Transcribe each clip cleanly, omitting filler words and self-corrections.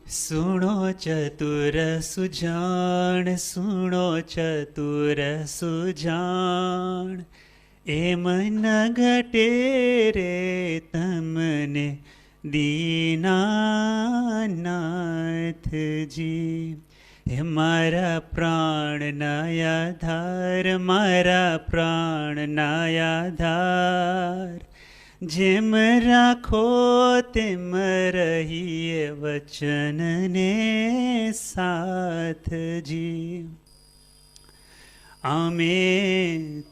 સુણો ચતુર સુજાણ, સુણો ચતુર સુજાણ, એમ ન ઘટે રે તમને દીનાનાથજી. હે મારા પ્રાણના આધાર, મારા પ્રાણના આધાર, જેમ રાખો તેમ રહીએ વચનને સાથજી. અમે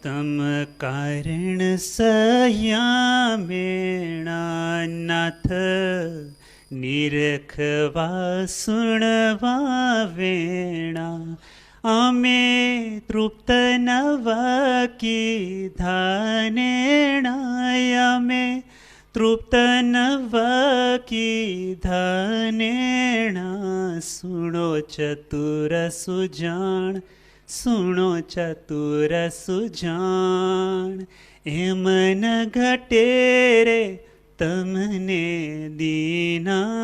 તમ કારણ સહ્યા મેણા નાથ, નિરખવા સુણવા વેણા. અમે તૃપ્ત નવા કીધા નેણા, અમે તૃપ્ત નવા કીધા નેણા. સુણો ચતુર સુજાણ, સુણો ચતુર સુજાણ, એમ ન ઘટે રે તમને દીનાનાથજી.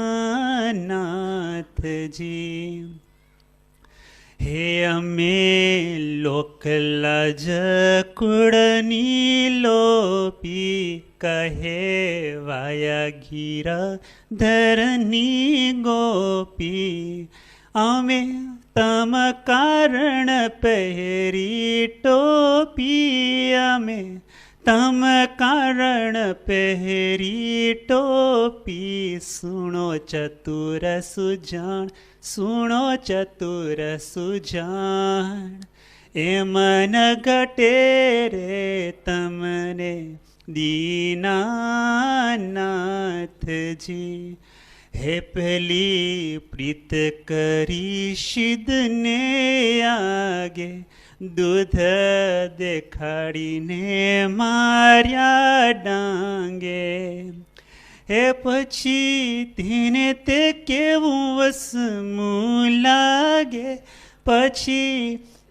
હે અમે લોકલાજ કુળની લોપી, કહે વાયા ગીરધરની ગોપી. અમે તમ કારણ પહેરી ટોપી, અમે તમ કારણ પહેરી ટોપી. સુણો ચતુર સુજાણ, સુણો ચતુર સુજાણ, એમ ન ઘટે રે તમને દીનાનાથજી. હે પેલી પ્રીત કરી સિદ્ધને આગે, દૂધ દેખાડીને માર્યા ડાંગે. હે પછી તેને તે કેવું વસમું લાગે, પછી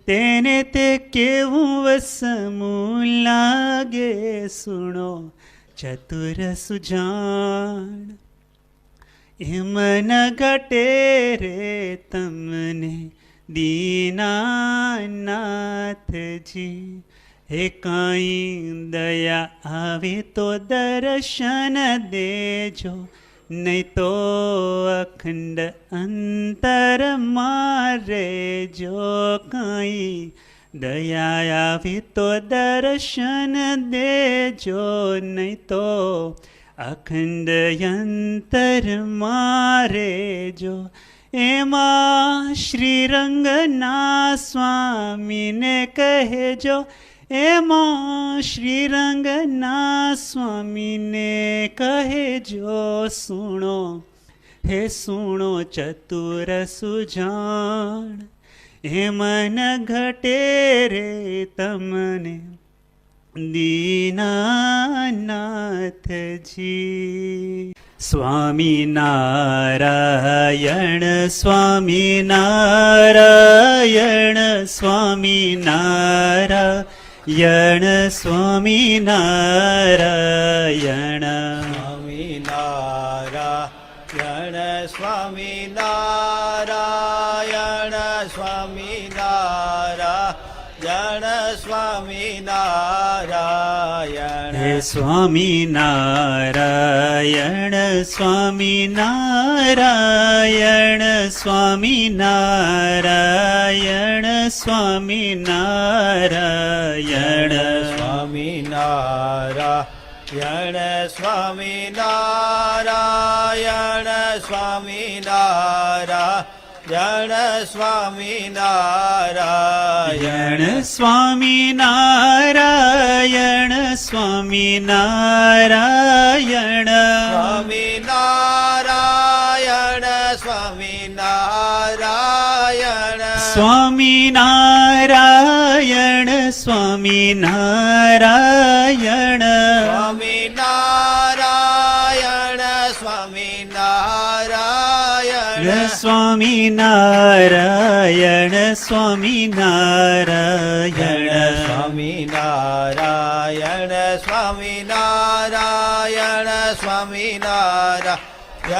તેને તે કેવું વસમું લાગે. સુણો ચતુર સુજાણ, એમ ન ઘટે રે તમને દીનાનાથજી. હે કાંઈ દયા આવે તો દર્શન દેજો, નહીં તો અખંડ અંતર મારેજો. કાંઈ દયા આવે તો દર્શન દેજો, નહીં તો અખંડ અંતર મારેજો. એમાં શ્રીરંગના સ્વામીને કહેજો, એમાં શ્રીરંગના સ્વામીને કહેજો. સુણો હે સુણો ચતુર સુજાણ, એમ ન ઘટે રે તમને દીનાનાથજી. સ્વામિનારાયણ સ્વામિનારાયણ સ્વામિનારાયણ સ્વામિનારાયણ. સ્વામિનારાયણ સ્વામિનારાયણ સ્વામિનારાયણ સ્વામિનારાયણ. હે સ્વામિનારાયણ સ્વામિનારાયણ સ્વામિનારાયણ સ્વામિનારાયણ. સ્વામિનારાયણ સ્વામિનારાયણ સ્વામિનારાયણ સ્વામિનારાયણ. સ્વામિનારાયણ સ્વામિનારાયણ સ્વામિનારાયણ સ્વામિનારાયણ સ્વામિનારાયણ સ્વામિનારાયણ સ્વામિનારાયણ સ્વામિનારાયણ સ્વામિનારાયણ સ્વામિનારાયણ સ્વામિનારાયણ